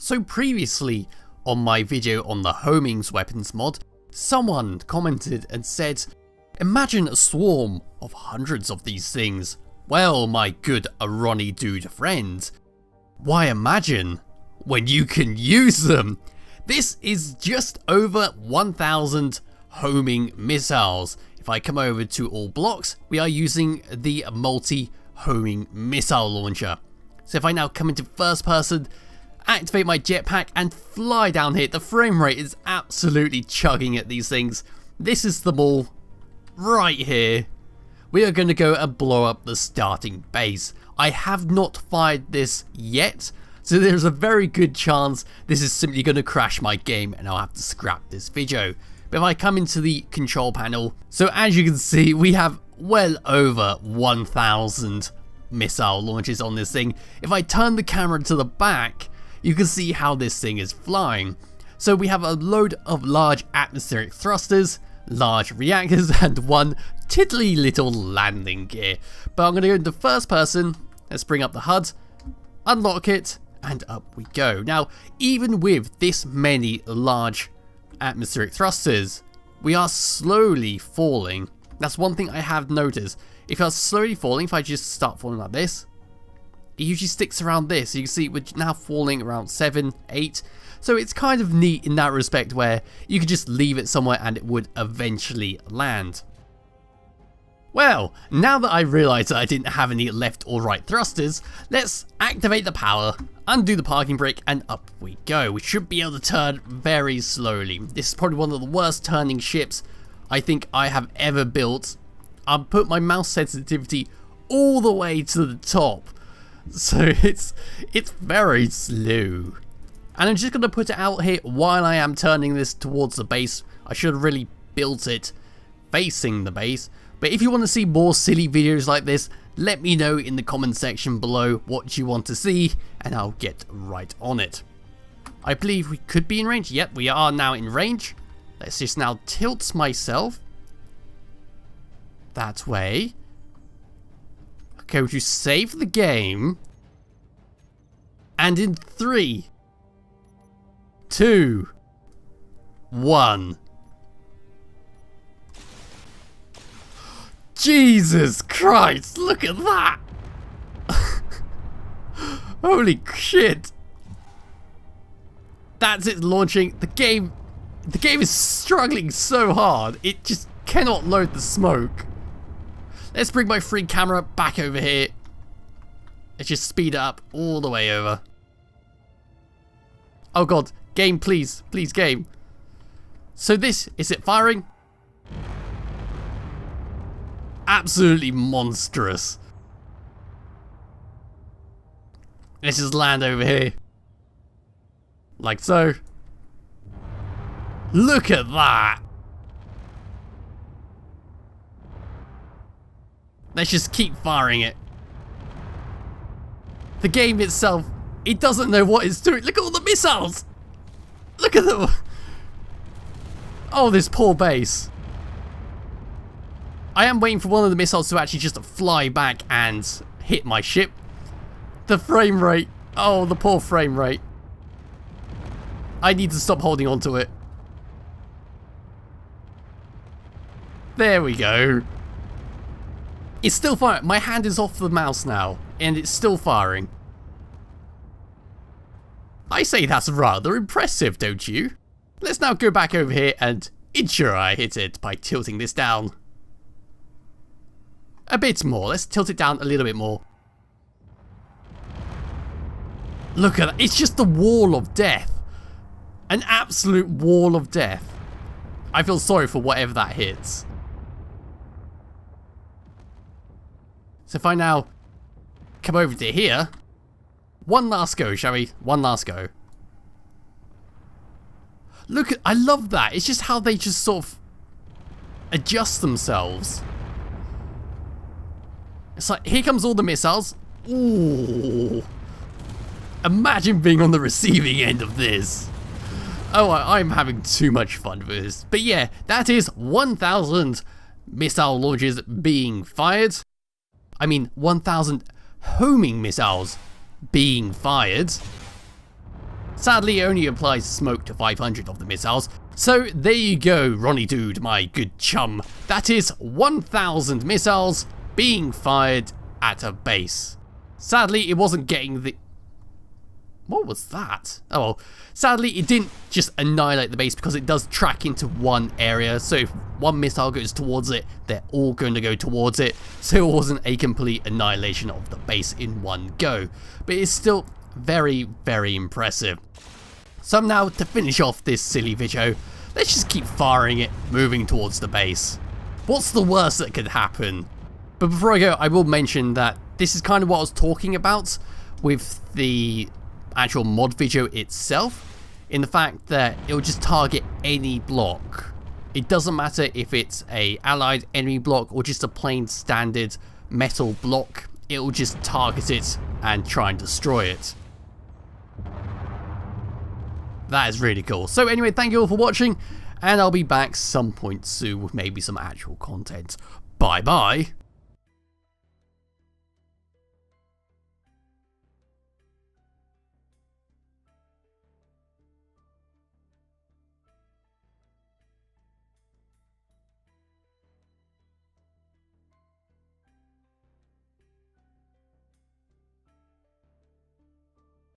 So previously on my video on the homing's weapons mod, someone commented and said, imagine a swarm of hundreds of these things. Well, my good Roni Dude friend, why imagine when you can use them? This is just over 1,000 homing missiles. If I come over to all blocks, we are using the multi-homing missile launcher. So if I now come into first person, activate my jetpack and fly down here, the frame rate is absolutely chugging at these things. This is them all right here. We are going to go and blow up the starting base. I have not fired this yet, so there's a very good chance this is simply going to crash my game and I'll have to scrap this video. But if I come into the control panel, so as you can see, we have well over 1,000 missile launches on this thing. If I turn the camera to the back, you can see how this thing is flying. So we have a load of large atmospheric thrusters, large reactors, and one tiddly little landing gear. But I'm going to go into first person. Let's bring up the HUD, unlock it, and up we go. Now, even with this many large atmospheric thrusters, we are slowly falling. That's one thing I have noticed. If you're slowly falling, if I just start falling like this, it usually sticks around this. You can see we're now falling around 7, 8. So it's kind of neat in that respect where you could just leave it somewhere and it would eventually land. Well, now that I realised that I didn't have any left or right thrusters, let's activate the power, undo the parking brake, and up we go. We should be able to turn very slowly. This is probably one of the worst turning ships I think I have ever built. I'll put my mouse sensitivity all the way to the top, so it's very slow. And I'm just going to put it out here while I am turning this towards the base. I should have really built it facing the base. But if you want to see more silly videos like this, let me know in the comment section below what you want to see, and I'll get right on it. I believe we could be in range. Yep, we are now in range. Let's just now tilt myself that way. Okay, would you save the game? And in 3, 2, 1. Jesus Christ, look at that! Holy shit! That's it launching. The game is struggling so hard, it just cannot load the smoke. Let's bring my free camera back over here. Let's just speed it up all the way over. Oh god, game, please, please, game. So this, is it firing? Absolutely monstrous. Let's just land over here. Like so. Look at that. Let's just keep firing it. The game itself, it doesn't know what it's doing. Look at all the missiles. Look at them. Oh, this poor base. I am waiting for one of the missiles to actually just fly back and hit my ship. The frame rate. Oh, the poor frame rate. I need to stop holding on to it. There we go. It's still firing. My hand is off the mouse now, and it's still firing. I say that's rather impressive, don't you? Let's now go back over here and ensure I hit it by tilting this down. A bit more. Let's tilt it down a little bit more. Look at that. It's just the wall of death. An absolute wall of death. I feel sorry for whatever that hits. So if I now come over to here. One last go, shall we? One last go. Look at, I love that. It's just how they just sort of adjust themselves. It's like, here comes all the missiles. Ooh. Imagine being on the receiving end of this. Oh, I'm having too much fun with this. But yeah, that is 1,000 missile launches being fired. I mean, 1,000 homing missiles being fired. Sadly, it only applies smoke to 500 of the missiles. So there you go, Roni Dude, my good chum. That is 1,000 missiles being fired at a base. Sadly, it wasn't getting the... What was that? Oh well, sadly it didn't just annihilate the base because it does track into one area, so if one missile goes towards it, they're all going to go towards it, so it wasn't a complete annihilation of the base in one go, but it's still very, very impressive. So now, to finish off this silly video, let's just keep firing it, moving towards the base. What's the worst that could happen? But before I go, I will mention that this is kind of what I was talking about with the actual mod video itself, in the fact that it will just target any block. It doesn't matter if it's a allied enemy block or just a plain standard metal block, it will just target it and try and destroy it. That is really cool. So anyway, thank you all for watching, and I'll be back some point soon with maybe some actual content. Bye bye.